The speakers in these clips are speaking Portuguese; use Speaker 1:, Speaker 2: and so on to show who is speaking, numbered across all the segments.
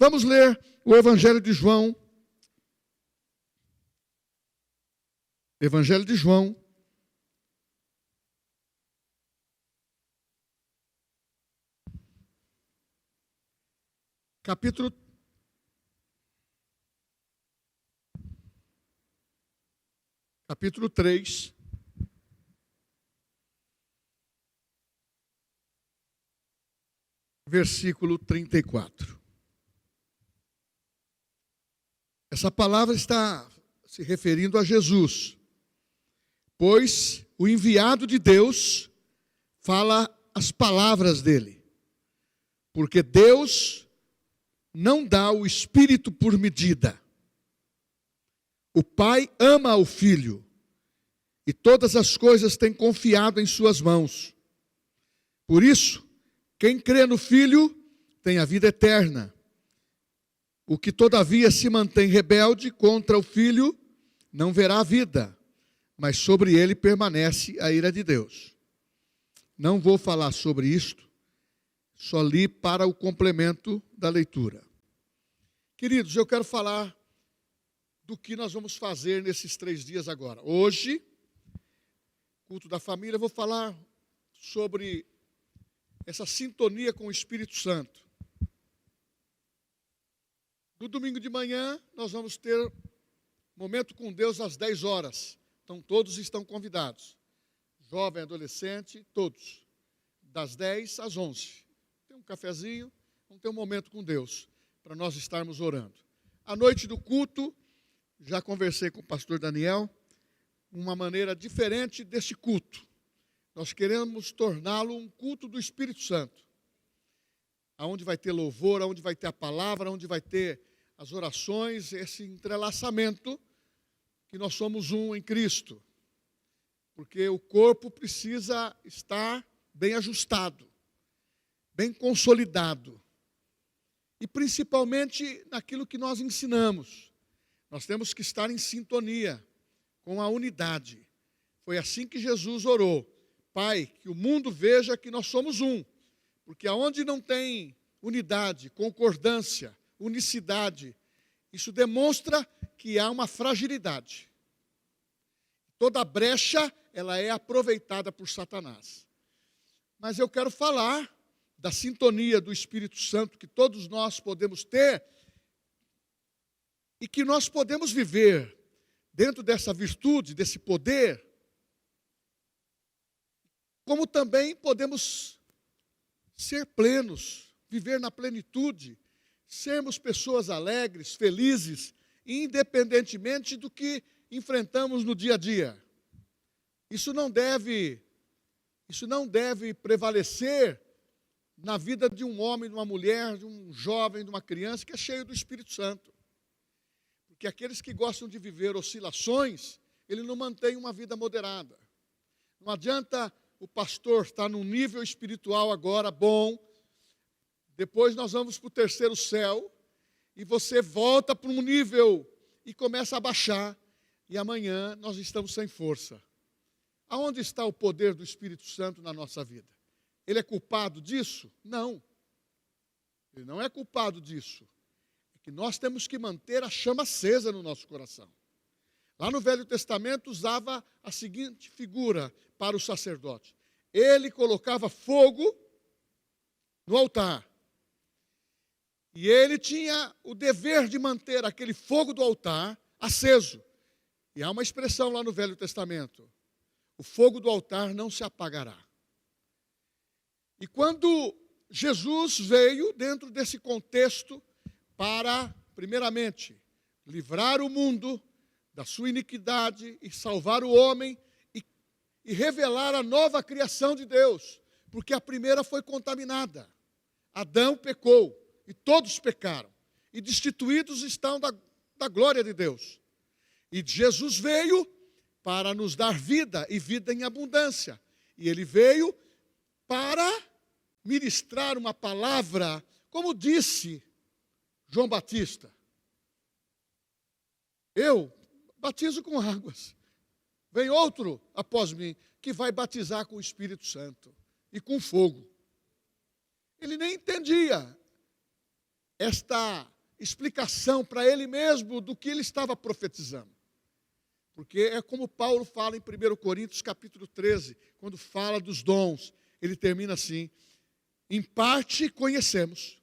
Speaker 1: Vamos ler o Evangelho de João. Evangelho de João. Capítulo 3. Versículo 34. Essa palavra está se referindo a Jesus, pois o enviado de Deus fala as palavras dele, porque Deus não dá o Espírito por medida. O Pai ama o Filho, e todas as coisas tem confiado em suas mãos. Por isso, quem crê no Filho tem a vida eterna. O que todavia se mantém rebelde contra o Filho não verá a vida, mas sobre ele permanece a ira de Deus. Não vou falar sobre isto, só li para o complemento da leitura. Queridos, eu quero falar do que nós vamos fazer nesses 3 dias agora. Hoje, culto da família, eu vou falar sobre essa sintonia com o Espírito Santo. No domingo de manhã, nós vamos ter momento com Deus às 10 horas. Então, todos estão convidados. Jovem, adolescente, todos. Das 10 às 11. Tem um cafezinho, vamos ter um momento com Deus, para nós estarmos orando. À noite do culto, já conversei com o pastor Daniel, uma maneira diferente desse culto. Nós queremos torná-lo um culto do Espírito Santo, aonde vai ter louvor, aonde vai ter a palavra, aonde vai ter as orações, esse entrelaçamento, que nós somos um em Cristo, porque o corpo precisa estar bem ajustado, bem consolidado, e principalmente naquilo que nós ensinamos. Nós temos que estar em sintonia com a unidade. Foi assim que Jesus orou: Pai, que o mundo veja que nós somos um, porque aonde não tem unidade, concordância, unicidade, isso demonstra que há uma fragilidade. Toda brecha, ela é aproveitada por Satanás. Mas eu quero falar da sintonia do Espírito Santo que todos nós podemos ter e que nós podemos viver dentro dessa virtude, desse poder, como também podemos ser plenos, viver na plenitude, sermos pessoas alegres, felizes, independentemente do que enfrentamos no dia a dia. Isso não deve prevalecer na vida de um homem, de uma mulher, de um jovem, de uma criança que é cheio do Espírito Santo. Porque aqueles que gostam de viver oscilações, ele não mantém uma vida moderada. Não adianta o pastor estar num nível espiritual agora bom, depois nós vamos para o 3º céu, e você volta para um nível e começa a baixar, e amanhã nós estamos sem força. Aonde está o poder do Espírito Santo na nossa vida? Ele é culpado disso? Não. Ele não é culpado disso. É que nós temos que manter a chama acesa no nosso coração. Lá no Velho Testamento usava a seguinte figura para o sacerdote. Ele colocava fogo no altar. E ele tinha o dever de manter aquele fogo do altar aceso. E há uma expressão lá no Velho Testamento: o fogo do altar não se apagará. E quando Jesus veio dentro desse contexto para, primeiramente, livrar o mundo da sua iniquidade e salvar o homem e revelar a nova criação de Deus, porque a primeira foi contaminada. Adão pecou e todos pecaram, e destituídos estão da glória de Deus. E Jesus veio para nos dar vida, e vida em abundância. E ele veio para ministrar uma palavra, como disse João Batista: eu batizo com águas, vem outro após mim, que vai batizar com o Espírito Santo e com fogo. Ele nem entendia esta explicação para ele mesmo do que ele estava profetizando. Porque é como Paulo fala em 1 Coríntios capítulo 13, quando fala dos dons, ele termina assim: em parte conhecemos,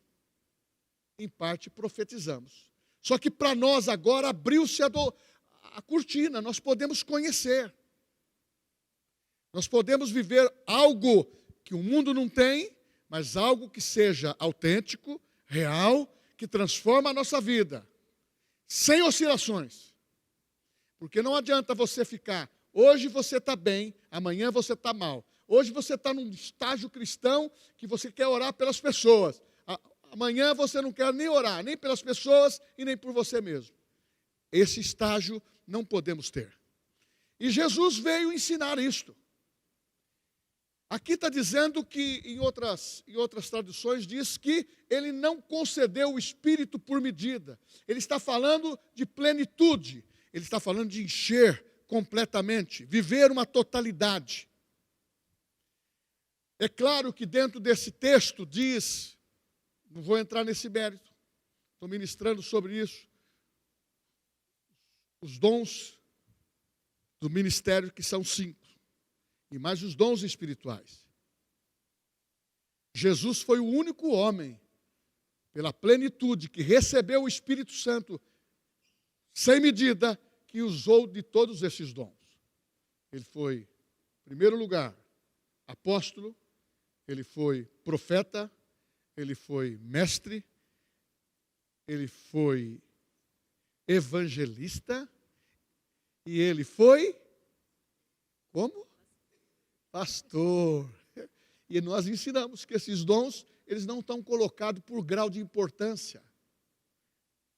Speaker 1: em parte profetizamos. Só que para nós agora abriu-se a cortina, nós podemos conhecer. Nós podemos viver algo que o mundo não tem, mas algo que seja autêntico, real, que transforma a nossa vida, sem oscilações. Porque não adianta você ficar, hoje você está bem, amanhã você está mal. Hoje você está num estágio cristão que você quer orar pelas pessoas. Amanhã você não quer nem orar, nem pelas pessoas e nem por você mesmo. Esse estágio não podemos ter. E Jesus veio ensinar isto. Aqui está dizendo que, em outras traduções, diz que ele não concedeu o Espírito por medida. Ele está falando de plenitude. Ele está falando de encher completamente, viver uma totalidade. É claro que dentro desse texto diz, não vou entrar nesse mérito, estou ministrando sobre isso, os dons do ministério, que são 5. E mais os dons espirituais. Jesus foi o único homem, pela plenitude, que recebeu o Espírito Santo sem medida, que usou de todos esses dons. Ele foi, em primeiro lugar, apóstolo, ele foi profeta, ele foi mestre, ele foi evangelista e ele foi, como? Pastor. E nós ensinamos que esses dons, eles não estão colocados por grau de importância.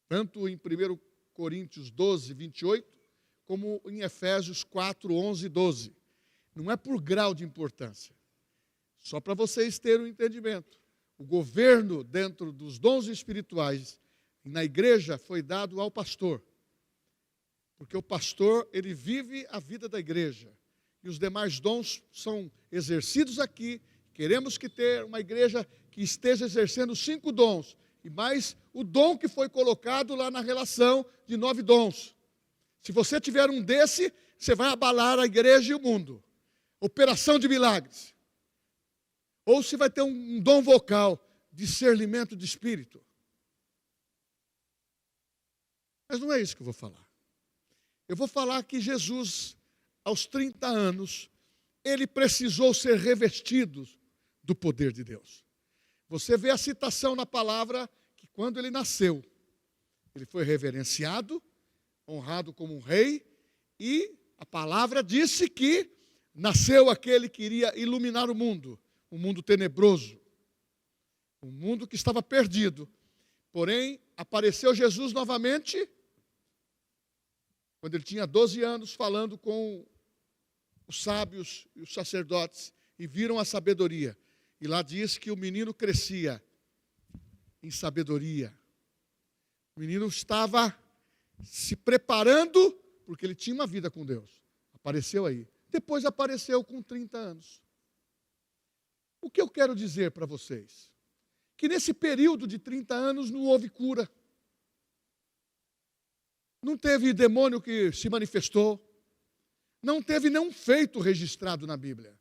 Speaker 1: Tanto em 1 Coríntios 12, 28, como em Efésios 4, 11 e 12. Não é por grau de importância. Só para vocês terem um entendimento. O governo dentro dos dons espirituais na igreja foi dado ao pastor. Porque o pastor, ele vive a vida da igreja. E os demais dons são exercidos aqui. Queremos que ter uma igreja que esteja exercendo 5 dons. E mais o dom que foi colocado lá na relação de 9 dons. Se você tiver um desse, você vai abalar a igreja e o mundo. Operação de milagres. Ou se vai ter um dom vocal, discernimento de espírito. Mas não é isso que eu vou falar. Eu vou falar que Jesus, aos 30 anos, ele precisou ser revestido do poder de Deus. Você vê a citação na palavra que quando ele nasceu, ele foi reverenciado, honrado como um rei, e a palavra disse que nasceu aquele que iria iluminar o mundo, um mundo tenebroso, um mundo que estava perdido. Porém, apareceu Jesus novamente, quando ele tinha 12 anos, falando com os sábios e os sacerdotes, e viram a sabedoria. E lá diz que o menino crescia em sabedoria. O menino estava se preparando, porque ele tinha uma vida com Deus. Apareceu aí. Depois apareceu com 30 anos. O que eu quero dizer para vocês? Que nesse período de 30 anos não houve cura. Não teve demônio que se manifestou. Não teve nenhum feito registrado na Bíblia.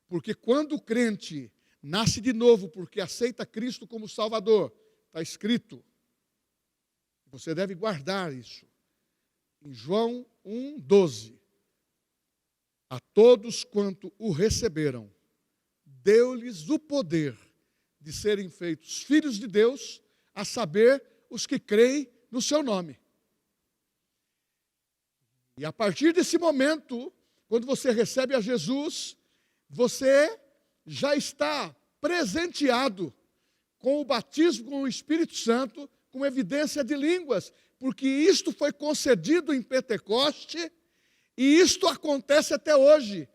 Speaker 1: Porque quando o crente nasce de novo, porque aceita Cristo como Salvador, está escrito, você deve guardar isso. Em João 1,12. A todos quanto o receberam, deu-lhes o poder de serem feitos filhos de Deus, a saber, os que creem no seu nome. E a partir desse momento, quando você recebe a Jesus, você já está presenteado com o batismo com o Espírito Santo, com evidência de línguas, porque isto foi concedido em Pentecoste, e isto acontece até hoje.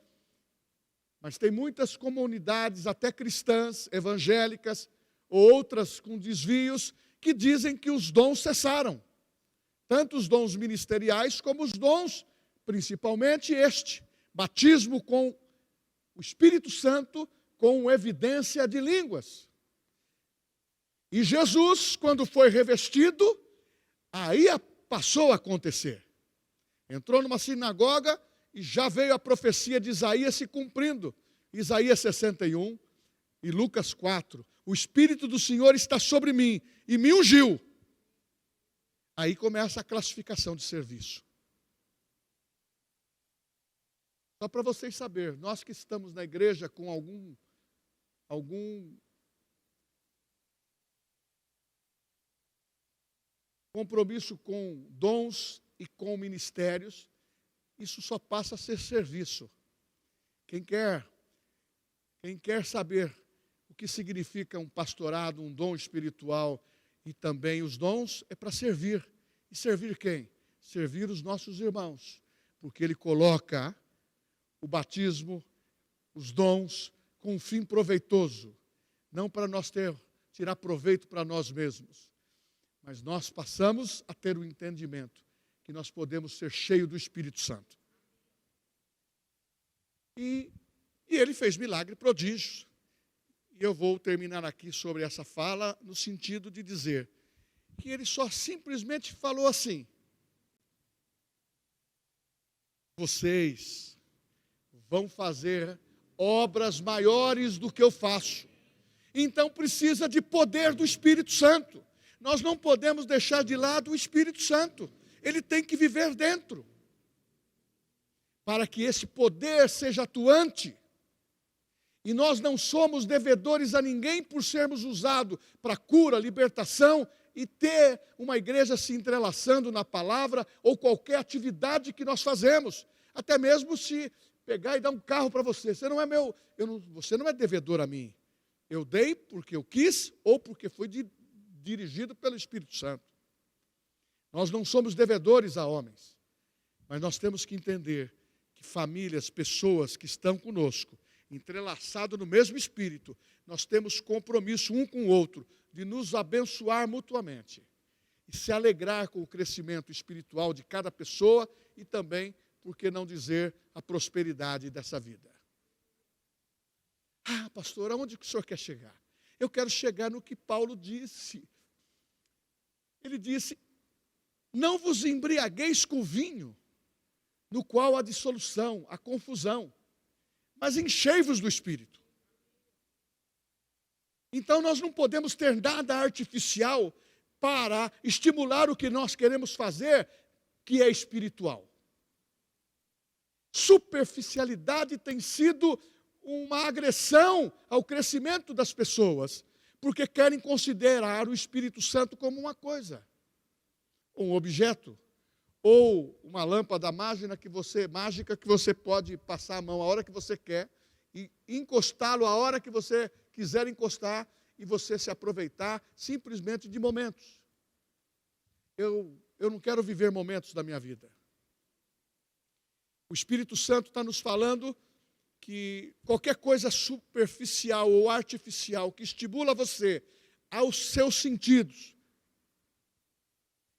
Speaker 1: Mas tem muitas comunidades, até cristãs, evangélicas, ou outras com desvios, que dizem que os dons cessaram. Tanto os dons ministeriais, como os dons, principalmente este, batismo com o Espírito Santo, com evidência de línguas. E Jesus, quando foi revestido, aí passou a acontecer. Entrou numa sinagoga e já veio a profecia de Isaías se cumprindo. Isaías 61 e Lucas 4. O Espírito do Senhor está sobre mim e me ungiu. Aí começa a classificação de serviço. Só para vocês saberem, nós que estamos na igreja com algum compromisso com dons e com ministérios, isso só passa a ser serviço. Quem quer saber o que significa um pastorado, um dom espiritual e também os dons, é para servir. E servir quem? Servir os nossos irmãos, porque Ele coloca o batismo, os dons, com um fim proveitoso, não para nós tirar proveito para nós mesmos, mas nós passamos a ter o entendimento que nós podemos ser cheios do Espírito Santo. E Ele fez milagre, prodígios. E eu vou terminar aqui sobre essa fala no sentido de dizer que Ele só simplesmente falou assim: vocês vão fazer obras maiores do que eu faço. Então precisa de poder do Espírito Santo. Nós não podemos deixar de lado o Espírito Santo. Ele tem que viver dentro. Para que esse poder seja atuante. E nós não somos devedores a ninguém por sermos usados para cura, libertação e ter uma igreja se entrelaçando na palavra ou qualquer atividade que nós fazemos. Até mesmo se pegar e dar um carro para você. Você não é você não é devedor a mim. Eu dei porque eu quis ou porque foi dirigido pelo Espírito Santo. Nós não somos devedores a homens. Mas nós temos que entender que famílias, pessoas que estão conosco, entrelaçados no mesmo Espírito, nós temos compromisso um com o outro de nos abençoar mutuamente. E se alegrar com o crescimento espiritual de cada pessoa e também, por que não dizer, a prosperidade dessa vida. Ah, pastor, aonde que o senhor quer chegar? Eu quero chegar no que Paulo disse. Ele disse: não vos embriagueis com vinho, no qual há dissolução, há confusão, mas enchei-vos do Espírito. Então nós não podemos ter nada artificial para estimular o que nós queremos fazer, que é espiritual. Superficialidade tem sido uma agressão ao crescimento das pessoas, porque querem considerar o Espírito Santo como uma coisa, um objeto, ou uma lâmpada mágica que você pode passar a mão a hora que você quer e encostá-lo a hora que você quiser encostar e você se aproveitar simplesmente de momentos. Eu não quero viver momentos da minha vida. O Espírito Santo está nos falando que qualquer coisa superficial ou artificial que estimula você aos seus sentidos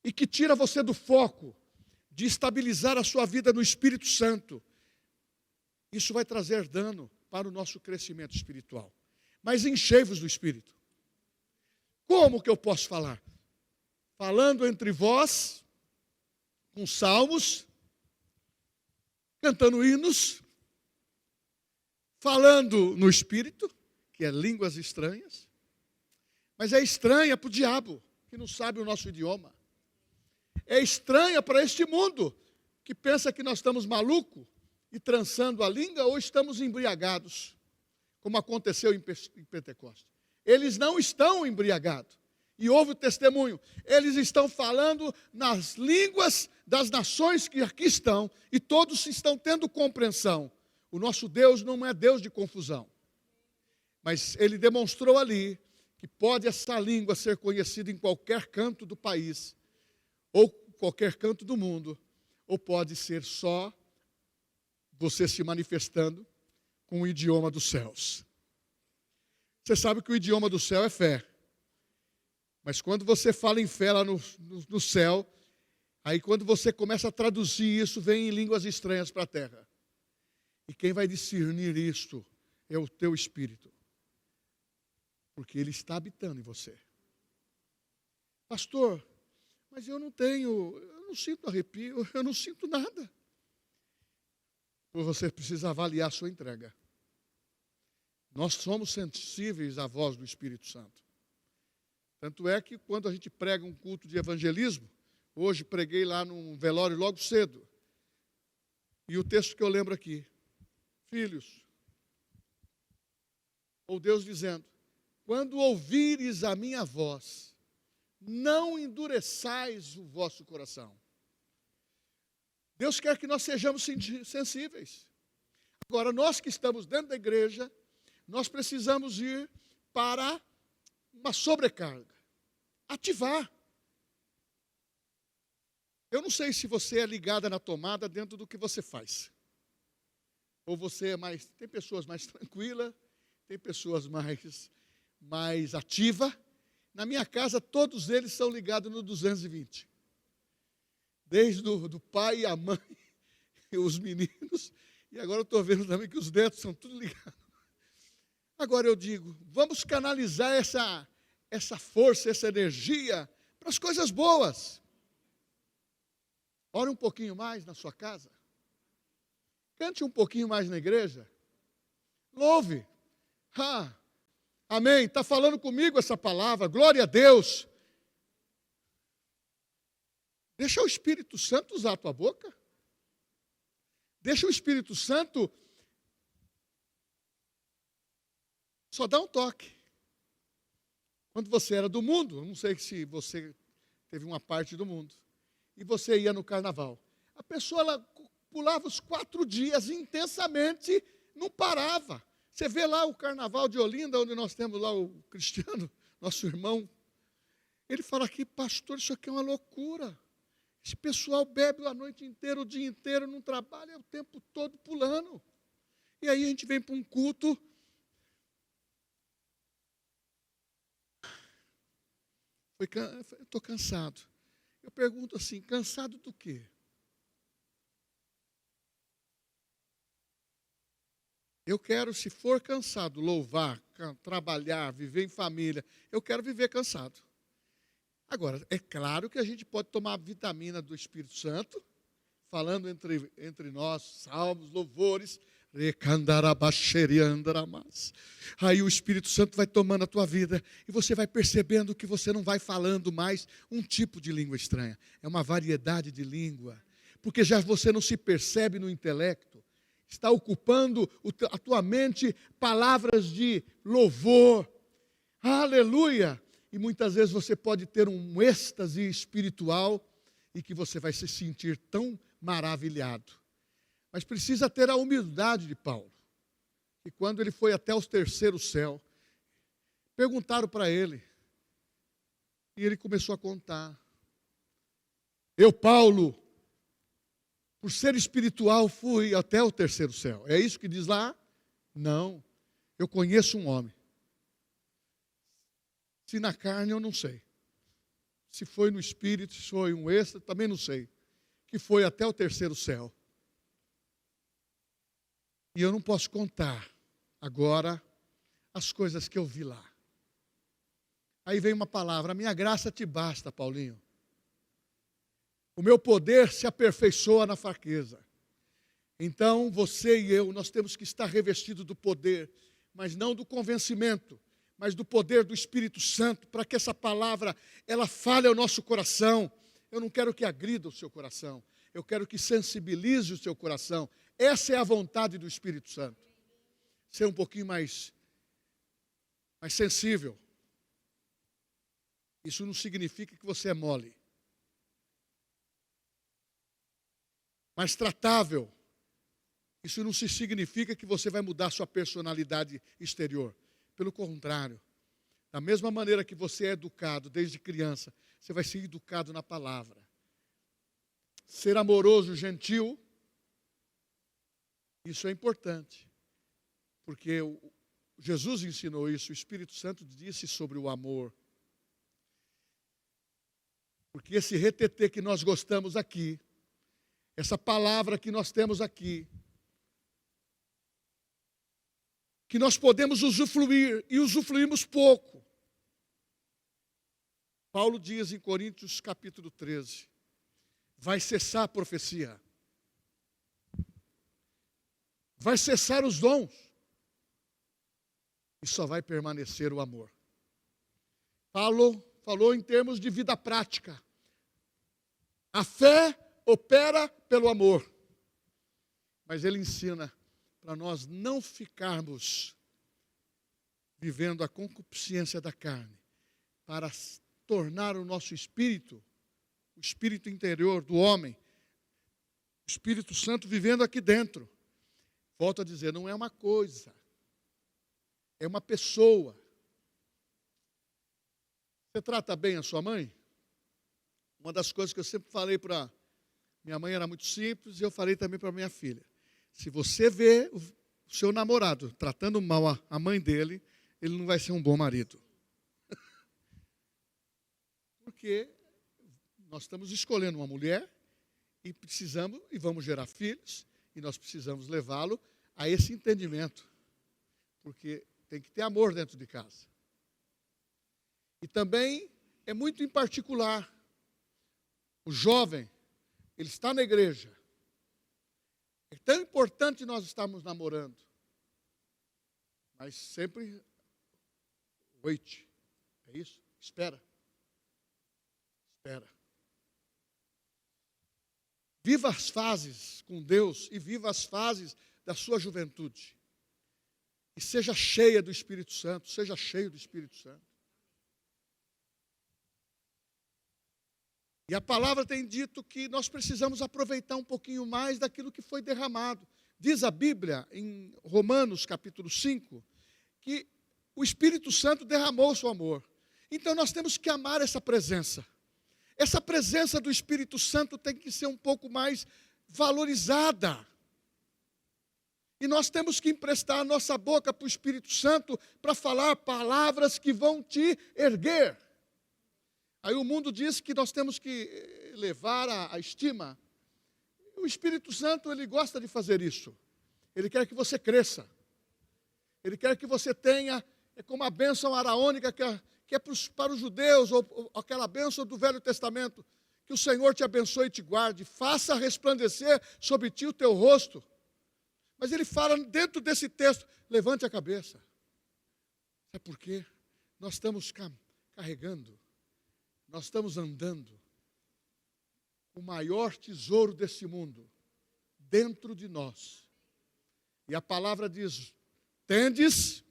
Speaker 1: e que tira você do foco de estabilizar a sua vida no Espírito Santo, isso vai trazer dano para o nosso crescimento espiritual. Mas enchei-vos do Espírito. Como que eu posso falar? Falando entre vós, com salmos, cantando hinos, falando no Espírito, que é línguas estranhas, mas é estranha para o diabo, que não sabe o nosso idioma. É estranha para este mundo, que pensa que nós estamos malucos e trançando a língua ou estamos embriagados, como aconteceu em Pentecostes. Eles não estão embriagados. E houve o testemunho. Eles estão falando nas línguas das nações que aqui estão e todos estão tendo compreensão. O nosso Deus não é Deus de confusão. Mas Ele demonstrou ali que pode essa língua ser conhecida em qualquer canto do país, ou qualquer canto do mundo, ou pode ser só você se manifestando com o idioma dos céus. Você sabe que o idioma do céu é fé. Mas quando você fala em fé lá no céu, aí quando você começa a traduzir isso, vem em línguas estranhas para a terra. E quem vai discernir isto é o teu espírito. Porque ele está habitando em você. Pastor, mas eu não sinto arrepio, eu não sinto nada. Você precisa avaliar a sua entrega. Nós somos sensíveis à voz do Espírito Santo. Tanto é que quando a gente prega um culto de evangelismo, hoje preguei lá num velório logo cedo, e o texto que eu lembro aqui, filhos, ou Deus dizendo, quando ouvires a minha voz, não endureçais o vosso coração. Deus quer que nós sejamos sensíveis. Agora, nós que estamos dentro da igreja, nós precisamos ir para uma sobrecarga, ativar. Eu não sei se você é ligada na tomada dentro do que você faz. Ou você é mais, tem pessoas mais tranquilas, tem pessoas mais ativas. Na minha casa, todos eles são ligados no 220. Desde do pai e a mãe, e os meninos, e agora eu estou vendo também que os netos são tudo ligados. Agora eu digo, vamos canalizar essa força, essa energia para as coisas boas. Ore um pouquinho mais na sua casa. Cante um pouquinho mais na igreja. Louve. Amém. Está falando comigo essa palavra. Glória a Deus. Deixa o Espírito Santo usar a tua boca. Deixa o Espírito Santo só dar um toque. Quando você era do mundo, não sei se você teve uma parte do mundo, e você ia no carnaval. A pessoa ela pulava os 4 dias intensamente, não parava. Você vê lá o carnaval de Olinda, onde nós temos lá o Cristiano, nosso irmão. Ele fala aqui, pastor, isso aqui é uma loucura. Esse pessoal bebe a noite inteira, o dia inteiro, não trabalha, o tempo todo pulando. E aí a gente vem para um culto. Estou cansado. Eu pergunto assim, cansado do quê? Eu quero, se for cansado, louvar, trabalhar, viver em família, eu quero viver cansado. Agora, é claro que a gente pode tomar a vitamina do Espírito Santo, falando entre nós, salmos, louvores, aí o Espírito Santo vai tomando a tua vida e você vai percebendo que você não vai falando mais um tipo de língua estranha, é uma variedade de língua, porque já você não se percebe no intelecto, está ocupando a tua mente palavras de louvor, aleluia, e muitas vezes você pode ter um êxtase espiritual e que você vai se sentir tão maravilhado. Mas precisa ter a humildade de Paulo. E quando ele foi até o 3º céu, perguntaram para ele. E ele começou a contar. Eu, Paulo, por ser espiritual, fui até o 3º céu. É isso que diz lá? Não. Eu conheço um homem. Se na carne, eu não sei. Se foi no espírito, se foi um extra, também não sei. Que foi até o 3º céu. E eu não posso contar agora as coisas que eu vi lá. Aí vem uma palavra, a minha graça te basta, Paulinho. O meu poder se aperfeiçoa na fraqueza. Então, você e eu, nós temos que estar revestidos do poder, mas não do convencimento, mas do poder do Espírito Santo, para que essa palavra, ela fale ao nosso coração. Eu não quero que agrida o seu coração, eu quero que sensibilize o seu coração. Essa é a vontade do Espírito Santo. Ser um pouquinho mais sensível. Isso não significa que você é mole. Mais tratável. Isso não significa que você vai mudar sua personalidade exterior. Pelo contrário. Da mesma maneira que você é educado desde criança, você vai ser educado na palavra. Ser amoroso, gentil. Isso é importante, porque Jesus ensinou isso, o Espírito Santo disse sobre o amor. Porque esse retetê que nós gostamos aqui, essa palavra que nós temos aqui, que nós podemos usufruir e usufruímos pouco. Paulo diz em Coríntios capítulo 13, vai cessar a profecia, vai cessar os dons, e só vai permanecer o amor. Paulo falou em termos de vida prática. A fé opera pelo amor. Mas ele ensina para nós não ficarmos vivendo a concupiscência da carne, para tornar o nosso espírito, o espírito interior do homem, o Espírito Santo vivendo aqui dentro. Volto a dizer, não é uma coisa, é uma pessoa. Você trata bem a sua mãe? Uma das coisas que eu sempre falei para minha mãe era muito simples, e eu falei também para minha filha. Se você vê o seu namorado tratando mal a mãe dele, ele não vai ser um bom marido. Porque nós estamos escolhendo uma mulher e precisamos, e vamos gerar filhos, e nós precisamos levá-lo a esse entendimento. Porque tem que ter amor dentro de casa. E também é muito em particular. O jovem, ele está na igreja. É tão importante nós estarmos namorando. Mas sempre, wait. É isso? Espera. Espera. Viva as fases com Deus e viva as fases da sua juventude. E seja cheia do Espírito Santo, seja cheio do Espírito Santo. E a palavra tem dito que nós precisamos aproveitar um pouquinho mais daquilo que foi derramado. Diz a Bíblia, em Romanos capítulo 5, que o Espírito Santo derramou o seu amor. Então nós temos que amar essa presença. Essa presença do Espírito Santo tem que ser um pouco mais valorizada. E nós temos que emprestar a nossa boca para o Espírito Santo para falar palavras que vão te erguer. Aí o mundo diz que nós temos que levar a estima. O Espírito Santo, ele gosta de fazer isso. Ele quer que você cresça. Ele quer que você tenha, é como a bênção araônica que é para os judeus, ou aquela bênção do Velho Testamento, que o Senhor te abençoe e te guarde, faça resplandecer sobre ti o teu rosto. Mas ele fala dentro desse texto, levante a cabeça. Sabe por quê? Nós estamos carregando, nós estamos andando o maior tesouro desse mundo dentro de nós. E a palavra diz, tendes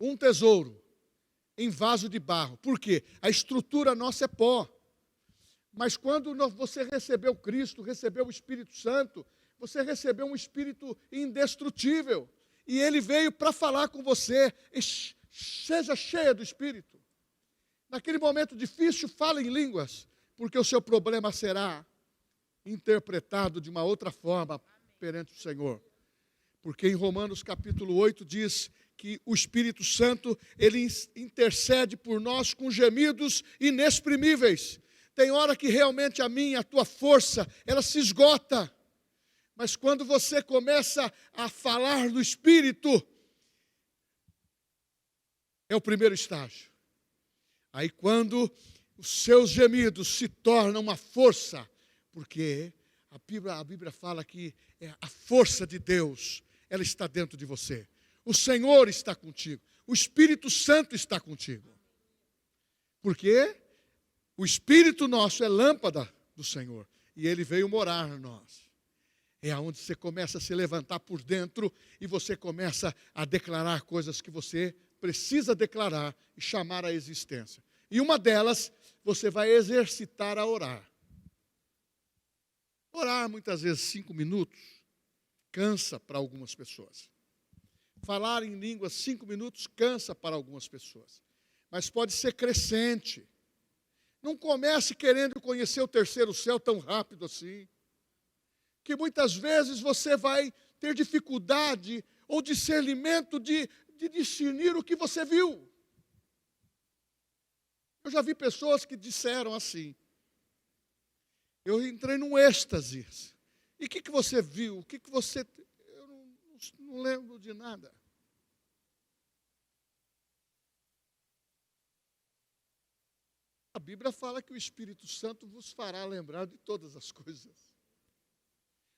Speaker 1: um tesouro em vaso de barro. Por quê? A estrutura nossa é pó. Mas quando você recebeu Cristo, recebeu o Espírito Santo, você recebeu um Espírito indestrutível. E Ele veio para falar com você. Seja cheia do Espírito. Naquele momento difícil, fale em línguas, porque o seu problema será interpretado de uma outra forma perante o Senhor. Porque em Romanos capítulo 8 diz que o Espírito Santo, ele intercede por nós com gemidos inexprimíveis. Tem hora que realmente a tua força, ela se esgota. Mas quando você começa a falar do Espírito, é o primeiro estágio. Aí quando os seus gemidos se tornam uma força, porque a Bíblia fala que a força de Deus, ela está dentro de você. O Senhor está contigo. O Espírito Santo está contigo. Porque o Espírito nosso é lâmpada do Senhor. E Ele veio morar em nós. É onde você começa a se levantar por dentro e você começa a declarar coisas que você precisa declarar e chamar à existência. E uma delas, você vai exercitar a orar. Orar muitas vezes 5 minutos, cansa para algumas pessoas. Falar em línguas 5 minutos, cansa para algumas pessoas. Mas pode ser crescente. Não comece querendo conhecer o terceiro céu tão rápido assim. Que muitas vezes você vai ter dificuldade ou discernimento de discernir o que você viu. Eu já vi pessoas que disseram assim, eu entrei num êxtase. E o que você viu? O que você... Eu não lembro de nada. A Bíblia fala que o Espírito Santo vos fará lembrar de todas as coisas.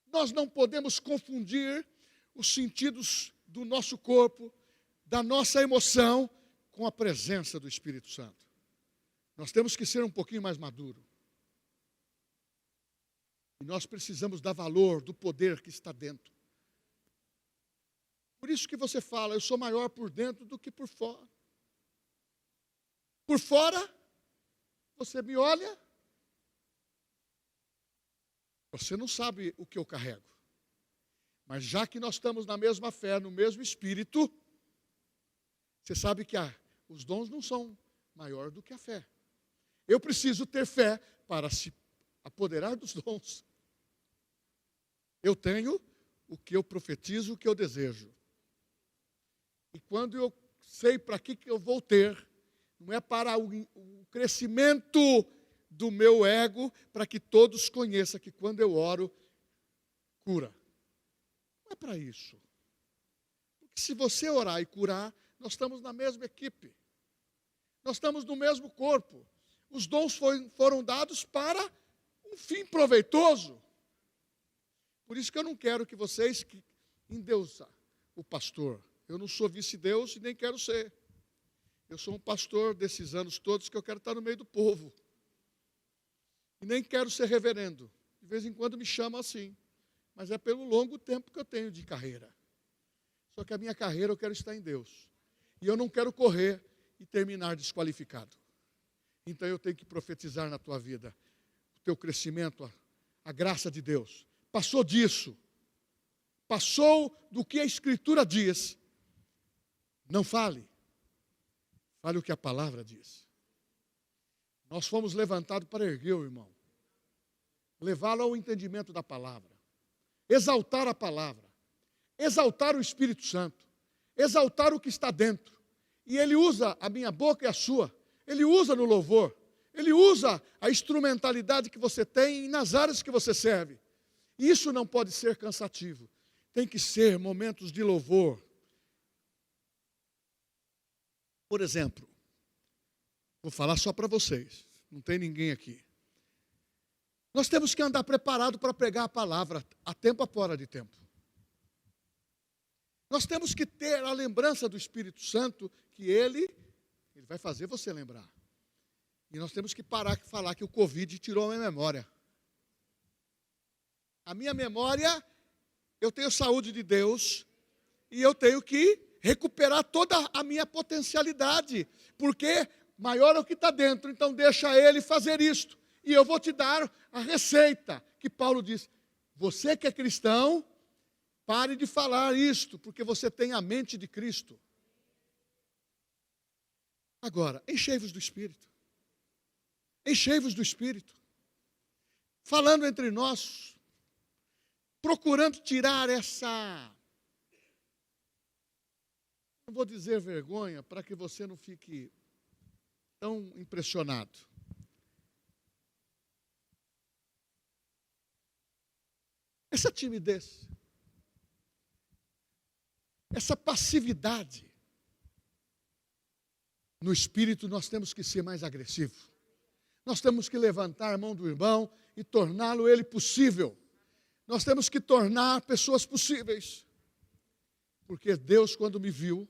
Speaker 1: Nós não podemos confundir os sentidos do nosso corpo, da nossa emoção, com a presença do Espírito Santo. Nós temos que ser um pouquinho mais maduro. E nós precisamos dar valor do poder que está dentro. Por isso que você fala, eu sou maior por dentro do que por fora. Por fora, você me olha, você não sabe o que eu carrego. Mas já que nós estamos na mesma fé, no mesmo Espírito, você sabe que os dons não são maior do que a fé. Eu preciso ter fé para se apoderar dos dons. Eu tenho o que eu profetizo, o que eu desejo. E quando eu sei para que eu vou ter, não é para o crescimento do meu ego, para que todos conheçam que quando eu oro, cura. Não é para isso. Porque se você orar e curar, nós estamos na mesma equipe. Nós estamos no mesmo corpo. Os dons foram dados para um fim proveitoso. Por isso que eu não quero que vocês endeusem o pastor. Eu não sou vice-deus e nem quero ser. Eu sou um pastor desses anos todos que eu quero estar no meio do povo. E nem quero ser reverendo. De vez em quando me chamam assim. Mas é pelo longo tempo que eu tenho de carreira. Só que a minha carreira eu quero estar em Deus. E eu não quero correr e terminar desqualificado. Então eu tenho que profetizar na tua vida. O teu crescimento, a graça de Deus. Passou disso. Passou do que a Escritura diz. Não fale. Fale o que a palavra diz. Nós fomos levantados para erguer o irmão. Levá-lo ao entendimento da palavra. Exaltar a palavra. Exaltar o Espírito Santo. Exaltar o que está dentro. E ele usa a minha boca e a sua. Ele usa no louvor. Ele usa a instrumentalidade que você tem nas áreas que você serve. E isso não pode ser cansativo. Tem que ser momentos de louvor. Por exemplo, vou falar só para vocês. Não tem ninguém aqui. Nós temos que andar preparado para pregar a palavra a tempo a fora de tempo. Nós temos que ter a lembrança do Espírito Santo que Ele vai fazer você lembrar. E nós temos que parar de falar que o Covid tirou a minha memória. A minha memória, eu tenho saúde de Deus e eu tenho que recuperar toda a minha potencialidade, porque maior é o que está dentro, então deixa Ele fazer isto. E eu vou te dar a receita que Paulo diz. Você que é cristão, pare de falar isto, porque você tem a mente de Cristo. Agora, enchei-vos do Espírito. Enchei-vos do Espírito. Falando entre nós, procurando tirar essa, não vou dizer vergonha, para que você não fique tão impressionado. Essa timidez, essa passividade, no espírito nós temos que ser mais agressivos. Nós temos que levantar a mão do irmão e torná-lo ele possível. Nós temos que tornar pessoas possíveis. Porque Deus, quando me viu,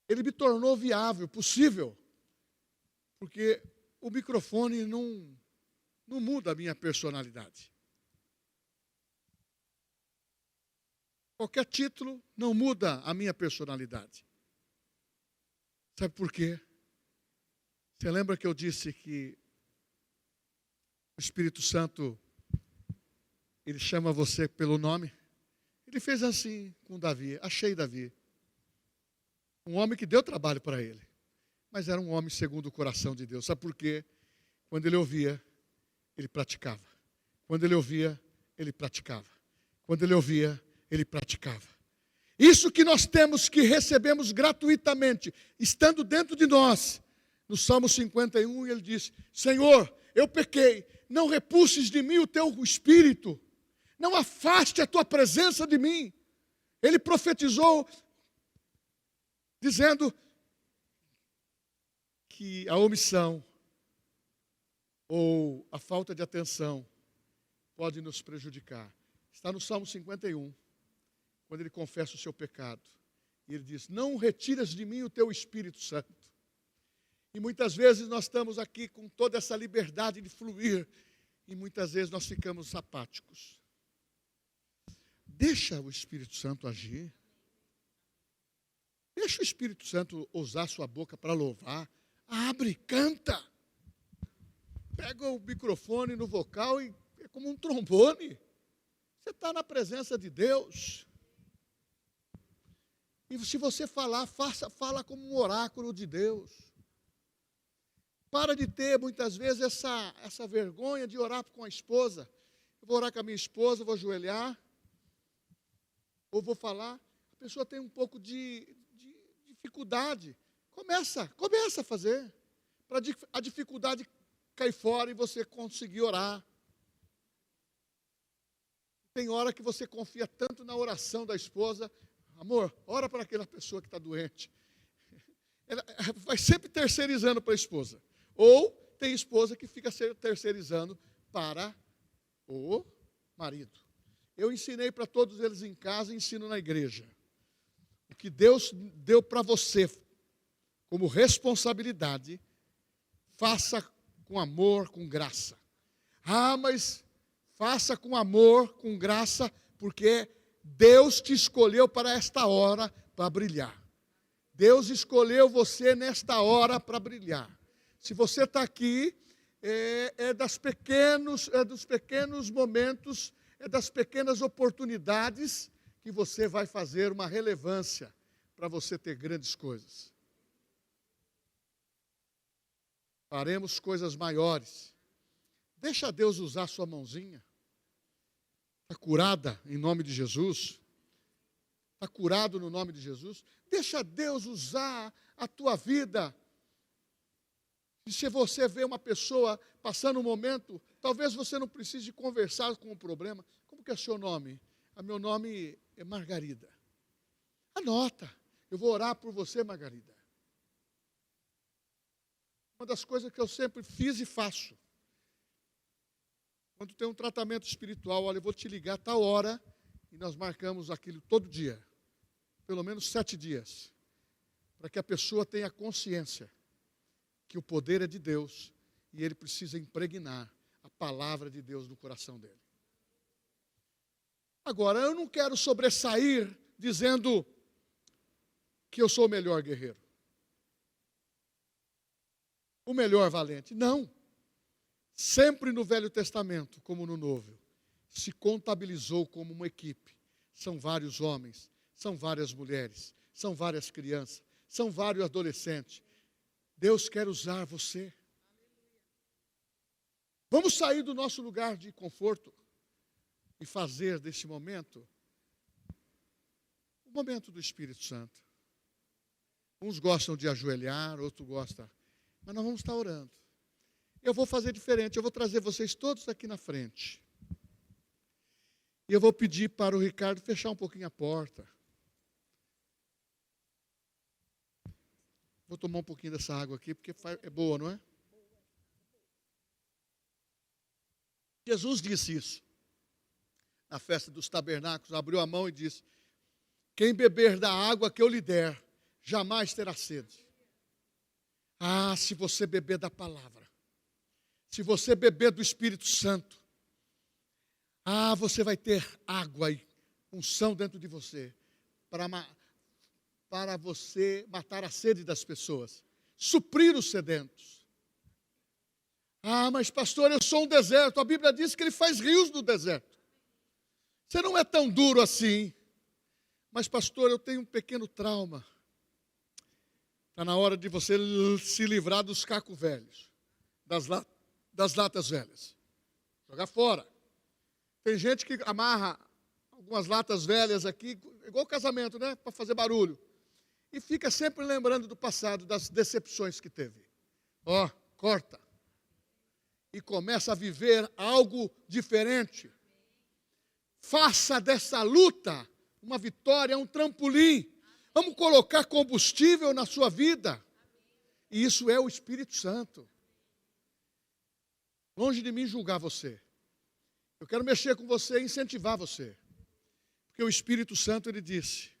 Speaker 1: Ele me tornou viável, possível. Porque o microfone não muda a minha personalidade. Qualquer título não muda a minha personalidade. Sabe por quê? Você lembra que eu disse que o Espírito Santo, ele chama você pelo nome? Ele fez assim com Davi. Achei Davi. Um homem que deu trabalho para ele. Mas era um homem segundo o coração de Deus. Sabe por quê? Quando ele ouvia, ele praticava. Quando ele ouvia, ele praticava. Quando ele ouvia, ele praticava. Isso que nós temos, que recebemos gratuitamente, estando dentro de nós. No Salmo 51, ele diz: Senhor, eu pequei, não repulses de mim o teu espírito, não afaste a tua presença de mim. Ele profetizou, dizendo que a omissão ou a falta de atenção pode nos prejudicar. Está no Salmo 51, quando ele confessa o seu pecado. E ele diz: não retiras de mim o teu Espírito Santo. E muitas vezes nós estamos aqui com toda essa liberdade de fluir, e muitas vezes nós ficamos apáticos. Deixa o Espírito Santo agir. Deixa o Espírito Santo usar sua boca para louvar. Abre, canta. Pega o microfone no vocal e é como um trombone. Você está na presença de Deus. E se você falar, fala como um oráculo de Deus. Para de ter, muitas vezes, essa vergonha de orar com a esposa. Eu vou orar com a minha esposa, vou ajoelhar, ou vou falar. A pessoa tem um pouco de dificuldade. Começa a fazer. Para a dificuldade cair fora e você conseguir orar. Tem hora que você confia tanto na oração da esposa. Amor, ora para aquela pessoa que está doente. Ela vai sempre terceirizando para a esposa. Ou tem esposa que fica terceirizando para o marido. Eu ensinei para todos eles em casa e ensino na igreja. O que Deus deu para você como responsabilidade, faça com amor, com graça. Mas faça com amor, com graça, porque Deus te escolheu para esta hora para brilhar. Deus escolheu você nesta hora para brilhar. Se você está aqui, é dos pequenos momentos, é das pequenas oportunidades que você vai fazer uma relevância para você ter grandes coisas. Faremos coisas maiores. Deixa Deus usar sua mãozinha. Está curada em nome de Jesus? Está curado no nome de Jesus? Deixa Deus usar a tua vida. E se você vê uma pessoa passando um momento, talvez você não precise conversar com o problema. Como que é o seu nome? Meu nome é Margarida. Anota. Eu vou orar por você, Margarida. Uma das coisas que eu sempre fiz e faço. Quando tem um tratamento espiritual, olha, eu vou te ligar a tal hora, e nós marcamos aquilo todo dia. Pelo menos 7 dias. Para que a pessoa tenha consciência que o poder é de Deus, e ele precisa impregnar a palavra de Deus no coração dele. Agora, eu não quero sobressair dizendo que eu sou o melhor guerreiro. O melhor valente. Não. Sempre no Velho Testamento, como no Novo, se contabilizou como uma equipe. São vários homens, são várias mulheres, são várias crianças, são vários adolescentes. Deus quer usar você. Vamos sair do nosso lugar de conforto e fazer desse momento o momento do Espírito Santo. Uns gostam de ajoelhar, outros gostam, mas nós vamos estar orando. Eu vou fazer diferente, eu vou trazer vocês todos aqui na frente. E eu vou pedir para o Ricardo fechar um pouquinho a porta. Vou tomar um pouquinho dessa água aqui, porque é boa, não é? Jesus disse isso. Na festa dos tabernáculos, abriu a mão e disse: quem beber da água que eu lhe der, jamais terá sede. Se você beber da palavra, se você beber do Espírito Santo, você vai ter água e unção dentro de você, para você matar a sede das pessoas, suprir os sedentos. Mas pastor, eu sou um deserto. A Bíblia diz que ele faz rios no deserto. Você não é tão duro assim. Mas pastor, eu tenho um pequeno trauma. Está na hora de você se livrar dos cacos velhos, das latas velhas. Jogar fora. Tem gente que amarra algumas latas velhas aqui, igual casamento, né? Para fazer barulho. E fica sempre lembrando do passado, das decepções que teve. Corta. E começa a viver algo diferente. Faça dessa luta uma vitória, um trampolim. Vamos colocar combustível na sua vida. E isso é o Espírito Santo. Longe de mim julgar você. Eu quero mexer com você e incentivar você. Porque o Espírito Santo, ele disse: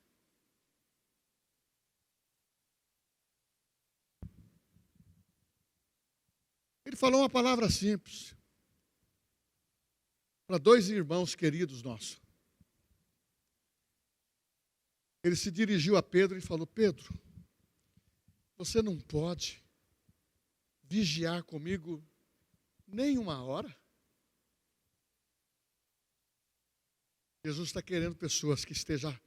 Speaker 1: ele falou uma palavra simples para dois irmãos queridos nossos. Ele se dirigiu a Pedro e falou: Pedro, você não pode vigiar comigo nem uma hora? Jesus está querendo pessoas que estejam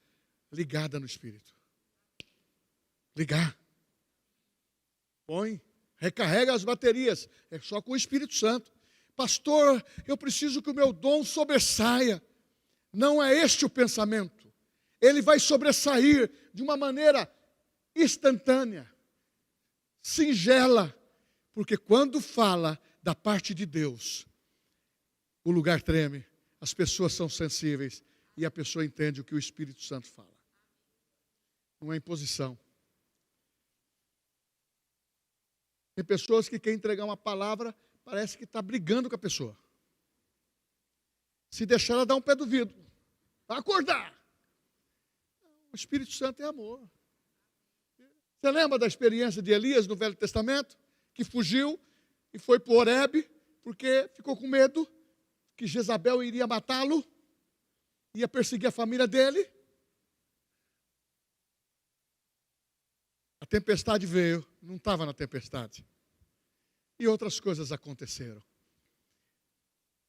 Speaker 1: ligadas no Espírito. Ligar. Põe, recarrega as baterias. É só com o Espírito Santo. Pastor, eu preciso que o meu dom sobressaia. Não é este o pensamento. Ele vai sobressair de uma maneira instantânea, singela, porque quando fala da parte de Deus, o lugar treme, as pessoas são sensíveis e a pessoa entende o que o Espírito Santo fala. Não é imposição. Tem pessoas que querem entregar uma palavra, parece que está brigando com a pessoa. Se deixar ela dar um pé do vidro, vai acordar. O Espírito Santo é amor. Você lembra da experiência de Elias no Velho Testamento? Que fugiu e foi para Horebe, porque ficou com medo que Jezabel iria matá-lo, ia perseguir a família dele. A tempestade veio, não estava na tempestade. E outras coisas aconteceram.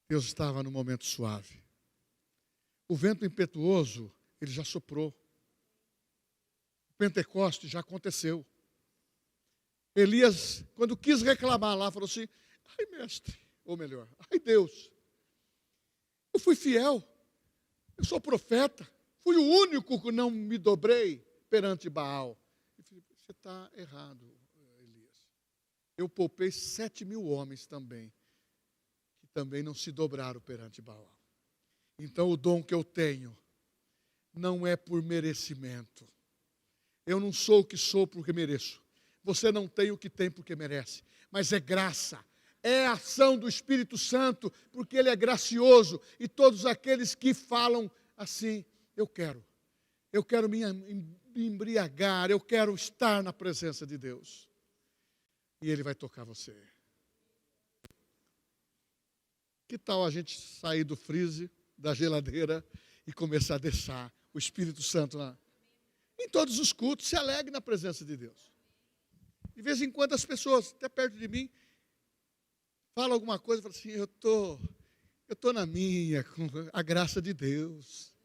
Speaker 1: Deus estava no momento suave. O vento impetuoso, ele já soprou. Pentecostes já aconteceu. Elias, quando quis reclamar lá, falou assim: ai mestre, ou melhor, ai Deus, eu fui fiel, eu sou profeta, fui o único que não me dobrei perante Baal. Eu falei: você está errado, Elias. Eu poupei 7.000 homens também, que também não se dobraram perante Baal. Então o dom que eu tenho não é por merecimento. Eu não sou o que sou porque mereço. Você não tem o que tem porque merece. Mas é graça. É a ação do Espírito Santo, porque Ele é gracioso. E todos aqueles que falam assim: eu quero me embriagar, eu quero estar na presença de Deus. E Ele vai tocar você. Que tal a gente sair do freezer, da geladeira, e começar a deixar o Espírito Santo lá? Em todos os cultos, se alegre na presença de Deus. De vez em quando as pessoas, até perto de mim, falam alguma coisa e falam assim: eu tô na minha, com a graça de Deus.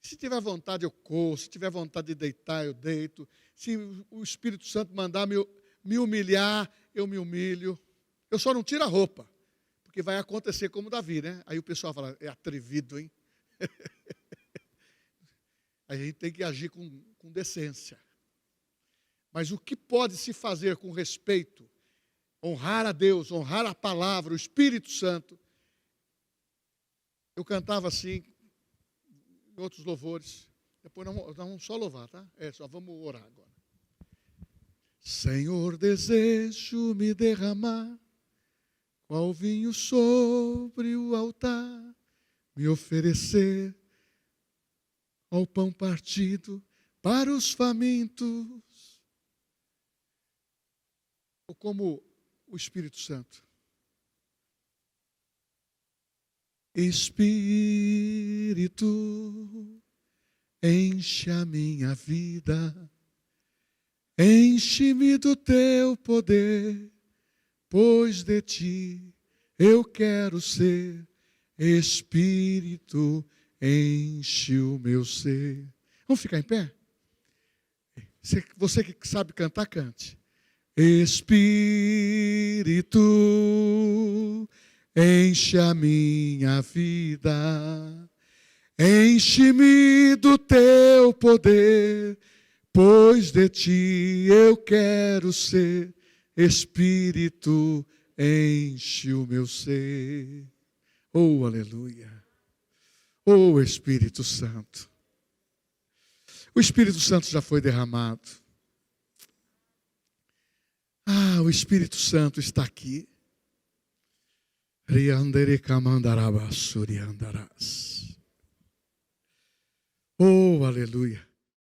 Speaker 1: Se tiver vontade, eu corro. Se tiver vontade de deitar, eu deito. Se o Espírito Santo mandar me humilhar, eu me humilho. Eu só não tiro a roupa, porque vai acontecer como Davi, né? Aí o pessoal fala: é atrevido, hein? A gente tem que agir com decência. Mas o que pode se fazer com respeito, honrar a Deus, honrar a palavra, o Espírito Santo. Eu cantava assim, em outros louvores. Depois nós vamos só louvar, tá? Só vamos orar agora. Senhor, desejo me derramar, qual vinho sobre o altar, me oferecer ao pão partido para os famintos. Ou como o Espírito Santo. Espírito, enche a minha vida, enche-me do teu poder, pois de ti eu quero ser. Espírito, enche o meu ser. Vamos ficar em pé? Você que sabe cantar, cante. Espírito, enche a minha vida, enche-me do teu poder, pois de ti eu quero ser. Espírito, enche o meu ser. Oh, aleluia. Oh, Espírito Santo. O Espírito Santo já foi derramado. Ah, o Espírito Santo está aqui. Oh, aleluia.